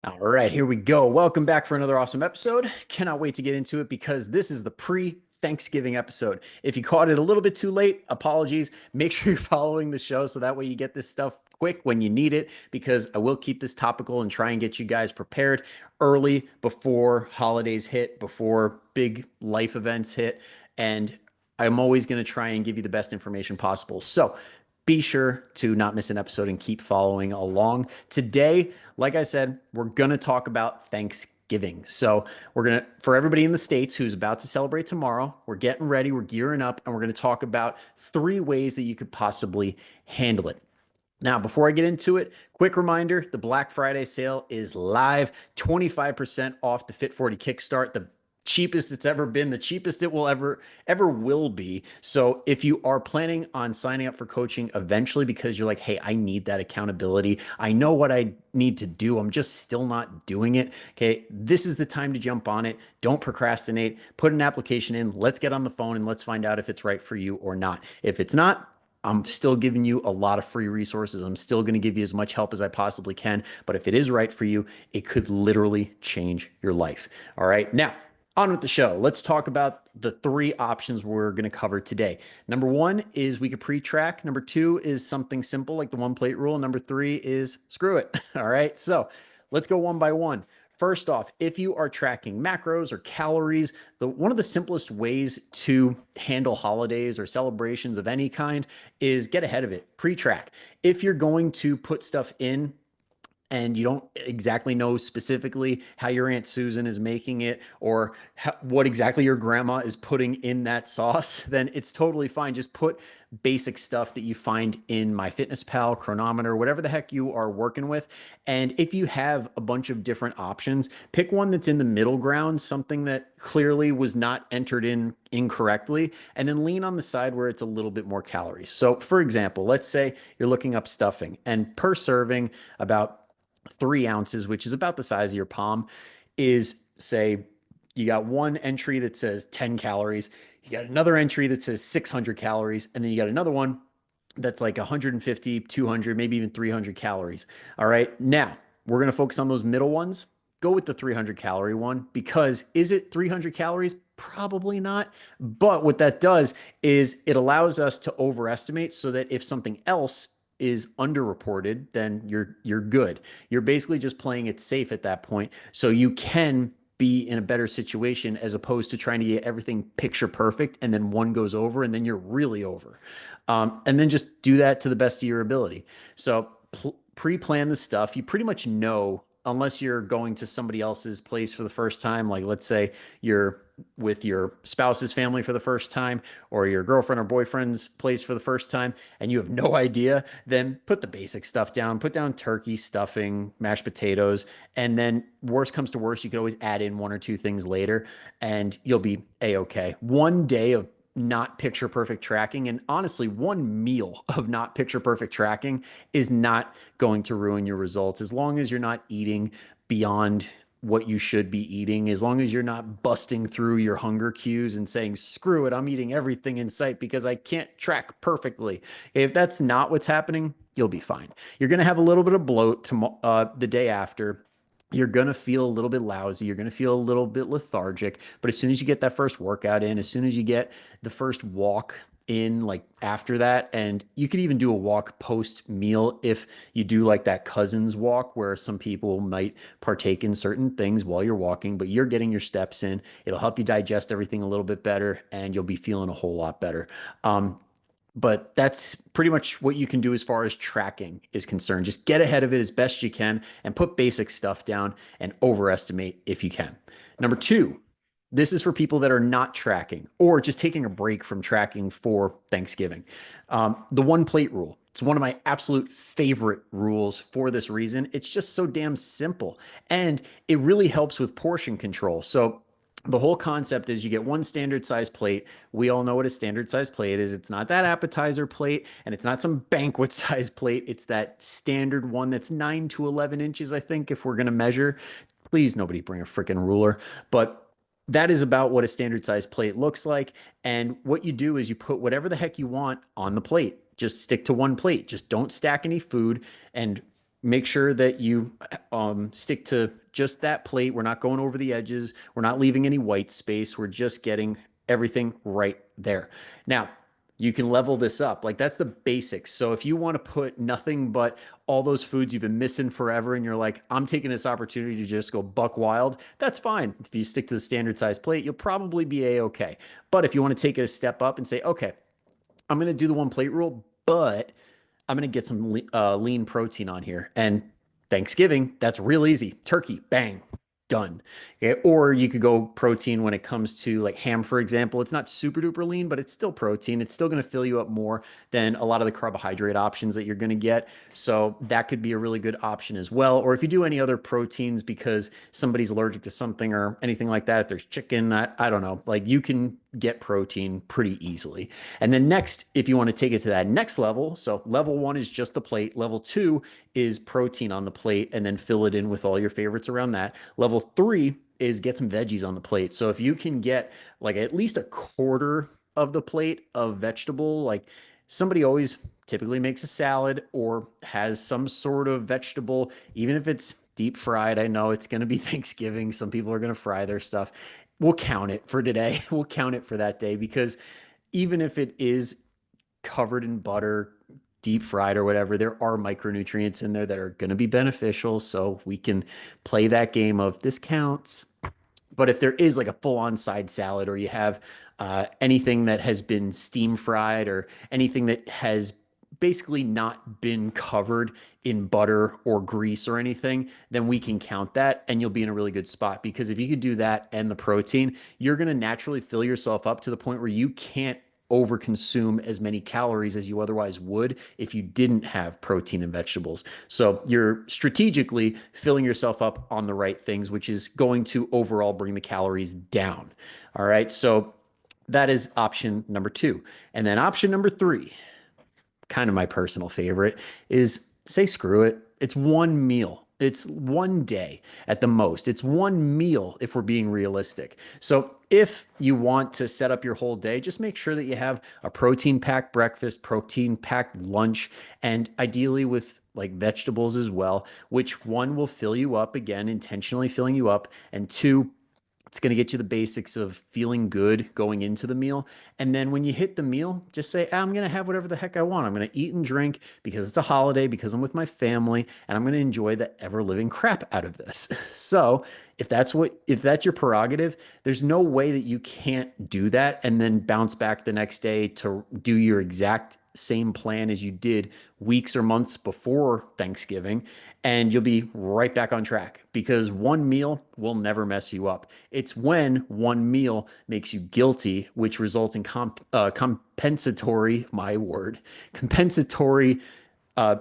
All right, here we go. Welcome back for another awesome episode. Cannot wait to get into it because this is the pre-Thanksgiving episode. If you caught it a little bit too late, apologies. Make sure you're following the show so that way you get this stuff quick when you need it because I will keep this topical and try and get you guys prepared early before holidays hit, before big life events hit, and I'm always going to try and give you the best information possible. So, be sure to not miss an episode and keep following along. Today, like I said, we're going to talk about Thanksgiving. So, we're going to, for everybody in the States who's about to celebrate tomorrow, we're getting ready, we're gearing up, and we're going to talk about 3 ways that you could possibly handle it. Now, before I get into it, quick reminder, the Black Friday sale is live, 25% off the Fit 40 Kickstart, the cheapest it's ever been, the cheapest it will ever will be. So, if you are planning on signing up for coaching eventually because you're like, "Hey, I need that accountability. I know what I need to do. I'm just still not doing it." Okay, this is the time to jump on it. Don't procrastinate. Put an application in. Let's get on the phone and let's find out if it's right for you or not. If it's not, I'm still giving you a lot of free resources. I'm still going to give you as much help as I possibly can. But if it is right for you, it could literally change your life. All right. Now, on with the show. Let's talk about the 3 options we're going to cover today. Number 1 is we could pre-track. Number 2 is something simple like the 1 plate rule. Number 3 is screw it. All right. So let's go one by one. First off, if you are tracking macros or calories, one of the simplest ways to handle holidays or celebrations of any kind is get ahead of it, pre-track. If you're going to put stuff in and you don't exactly know specifically how your Aunt Susan is making it or what exactly your grandma is putting in that sauce, then it's totally fine. Just put basic stuff that you find in MyFitnessPal, Chronometer, whatever the heck you are working with. And if you have a bunch of different options, pick one that's in the middle ground, something that clearly was not entered in incorrectly, and then lean on the side where it's a little bit more calories. So, for example, let's say you're looking up stuffing, and per serving, about 3 ounces, which is about the size of your palm, is say you got one entry that says 10 calories, you got another entry that says 600 calories, and then you got another one that's like 150, 200, maybe even 300 calories. All right. Now we're going to focus on those middle ones. Go with the 300 calorie one because is it 300 calories? Probably not. But what that does is it allows us to overestimate so that if something else is underreported, then you're good. You're basically just playing it safe at that point. So you can be in a better situation as opposed to trying to get everything picture perfect and then one goes over and then you're really over. And then just do that to the best of your ability. So pre-plan the stuff. You pretty much know, unless you're going to somebody else's place for the first time, like let's say you're with your spouse's family for the first time or your girlfriend or boyfriend's place for the first time and you have no idea, then put the basic stuff down, put down turkey, stuffing, mashed potatoes, and then worst comes to worst, you could always add in 1 or 2 things later and you'll be a-okay. One day of not picture perfect tracking, and honestly, one meal of not picture perfect tracking is not going to ruin your results as long as you're not eating beyond what you should be eating, as long as you're not busting through your hunger cues and saying, screw it, I'm eating everything in sight because I can't track perfectly. If that's not what's happening, you'll be fine. You're going to have a little bit of bloat the day after. You're going to feel a little bit lousy. You're going to feel a little bit lethargic. But as soon as you get that first workout in, as soon as you get the first walk in, like after that, and you could even do a walk post meal if you do like that cousins walk where some people might partake in certain things while you're walking, but you're getting your steps in. It'll help you digest everything a little bit better and you'll be feeling a whole lot better. But that's pretty much what you can do as far as tracking is concerned. Just get ahead of it as best you can and put basic stuff down and overestimate if you can. Number 2, this is for people that are not tracking or just taking a break from tracking for Thanksgiving. The 1 plate rule. It's one of my absolute favorite rules for this reason. It's just so damn simple and it really helps with portion control. So the whole concept is you get one standard size plate. We all know what a standard size plate is. It's not that appetizer plate and it's not some banquet size plate. It's that standard one that's 9 to 11 inches, I think, if we're going to measure. Please, nobody bring a freaking ruler. But that is about what a standard size plate looks like. And what you do is you put whatever the heck you want on the plate. Just stick to 1 plate. Just don't stack any food. And make sure that you stick to just that plate. We're not going over the edges. We're not leaving any white space. We're just getting everything right there. Now, you can level this up. Like that's the basics. So if you want to put nothing but all those foods you've been missing forever and you're like, I'm taking this opportunity to just go buck wild, that's fine. If you stick to the standard size plate, you'll probably be a-okay. But if you want to take it a step up and say, okay, I'm going to do the one plate rule, but I'm going to get some lean protein on here. And Thanksgiving, that's real easy. Turkey, bang, done. Okay? Or you could go protein when it comes to like ham, for example. It's not super duper lean, but it's still protein. It's still going to fill you up more than a lot of the carbohydrate options that you're going to get. So that could be a really good option as well. Or if you do any other proteins because somebody's allergic to something or anything like that, if there's chicken, I don't know, like you can get protein pretty easily. And then next, if you want to take it to that next level, so level one is just the plate. Level two is protein on the plate and then fill it in with all your favorites around that. Level three is get some veggies on the plate. So if you can get like at least a quarter of the plate of vegetable, like somebody always typically makes a salad or has some sort of vegetable, even if it's deep fried. I know it's going to be Thanksgiving. Some people are going to fry their stuff. We'll count it for today. We'll count it for that day because even if it is covered in butter, deep fried or whatever, there are micronutrients in there that are going to be beneficial. So we can play that game of this counts. But if there is like a full on side salad or you have anything that has been steam fried or anything that has basically not been covered in butter or grease or anything, then we can count that and you'll be in a really good spot. Because if you could do that and the protein, you're going to naturally fill yourself up to the point where you can't overconsume as many calories as you otherwise would if you didn't have protein and vegetables. So you're strategically filling yourself up on the right things, which is going to overall bring the calories down. All right. So that is option number two. And then option number three, kind of my personal favorite, is say screw it. It's one meal. It's one day at the most. It's one meal if we're being realistic. So if you want to set up your whole day, just make sure that you have a protein packed breakfast, protein packed lunch, and ideally with like vegetables as well, which one will fill you up again, intentionally filling you up, and two, it's going to get you the basics of feeling good going into the meal. And then when you hit the meal, just say, I'm going to have whatever the heck I want. I'm going to eat and drink because it's a holiday, because I'm with my family, and I'm going to enjoy the ever living crap out of this. So if that's your prerogative, there's no way that you can't do that and then bounce back the next day to do your exact same plan as you did weeks or months before Thanksgiving, and you'll be right back on track because one meal will never mess you up. It's when one meal makes you guilty, which results in compensatory, my word, compensatory uh,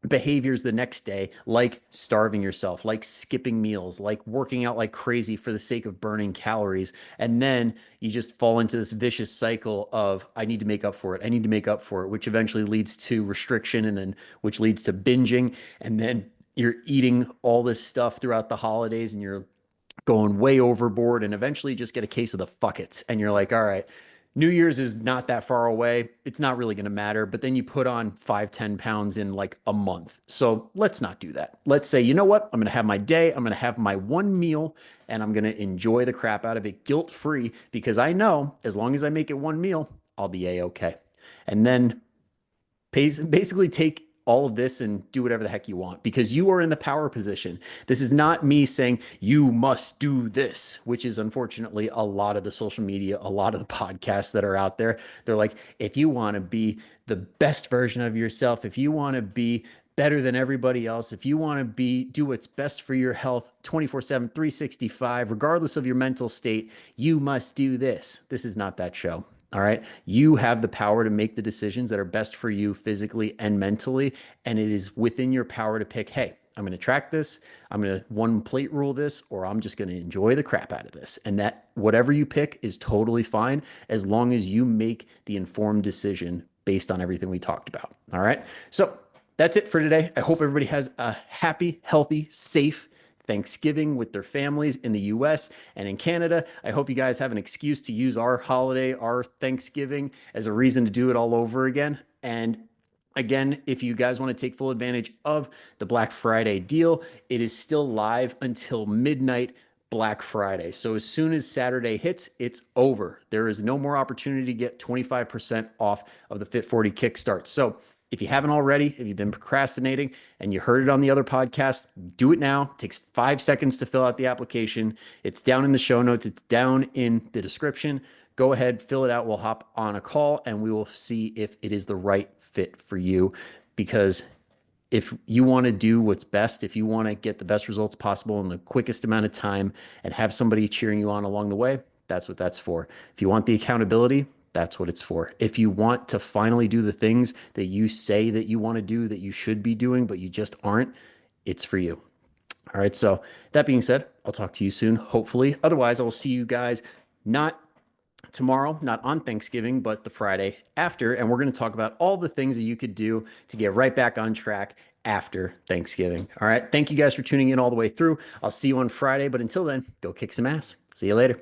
behaviors the next day, like starving yourself, like skipping meals, like working out like crazy for the sake of burning calories. And then you just fall into this vicious cycle of, I need to make up for it. I need to make up for it, which eventually leads to restriction and then which leads to binging. And then you're eating all this stuff throughout the holidays and you're going way overboard and eventually just get a case of the fuckets. And you're like, all right, New Year's is not that far away. It's not really going to matter. But then you put on 5, 10 pounds in like a month. So let's not do that. Let's say, you know what? I'm going to have my day. I'm going to have my one meal and I'm going to enjoy the crap out of it guilt free because I know as long as I make it one meal, I'll be a-okay. And then basically take all of this and do whatever the heck you want because you are in the power position. This is not me saying you must do this, which is unfortunately a lot of the social media, a lot of the podcasts that are out there. They're like, if you want to be the best version of yourself, if you want to be better than everybody else, if you want to do what's best for your health 24/7, 365, regardless of your mental state, you must do this. This is not that show. All right. You have the power to make the decisions that are best for you physically and mentally. And it is within your power to pick, hey, I'm going to track this. I'm going to one plate rule this, or I'm just going to enjoy the crap out of this. And that whatever you pick is totally fine as long as you make the informed decision based on everything we talked about. All right. So that's it for today. I hope everybody has a happy, healthy, safe Thanksgiving with their families in the US and in Canada. I hope you guys have an excuse to use our holiday, our Thanksgiving, as a reason to do it all over again. And Again, if you guys want to take full advantage of the Black Friday deal, it is still live until midnight Black Friday. So as soon as Saturday hits, it's over. There is no more opportunity to get 25% off of the Fit 40 Kickstart. So if you haven't already, if you've been procrastinating and you heard it on the other podcast, do it now. It takes 5 seconds to fill out the application. It's down in the show notes. It's down in the description. Go ahead, fill it out. We'll hop on a call and we will see if it is the right fit for you. Because if you want to do what's best, if you want to get the best results possible in the quickest amount of time and have somebody cheering you on along the way, that's what that's for. If you want the accountability, that's what it's for. If you want to finally do the things that you say that you want to do, that you should be doing, but you just aren't, it's for you. All right. So that being said, I'll talk to you soon, hopefully. Otherwise, I will see you guys not tomorrow, not on Thanksgiving, but the Friday after. And we're going to talk about all the things that you could do to get right back on track after Thanksgiving. All right. Thank you guys for tuning in all the way through. I'll see you on Friday. But until then, go kick some ass. See you later.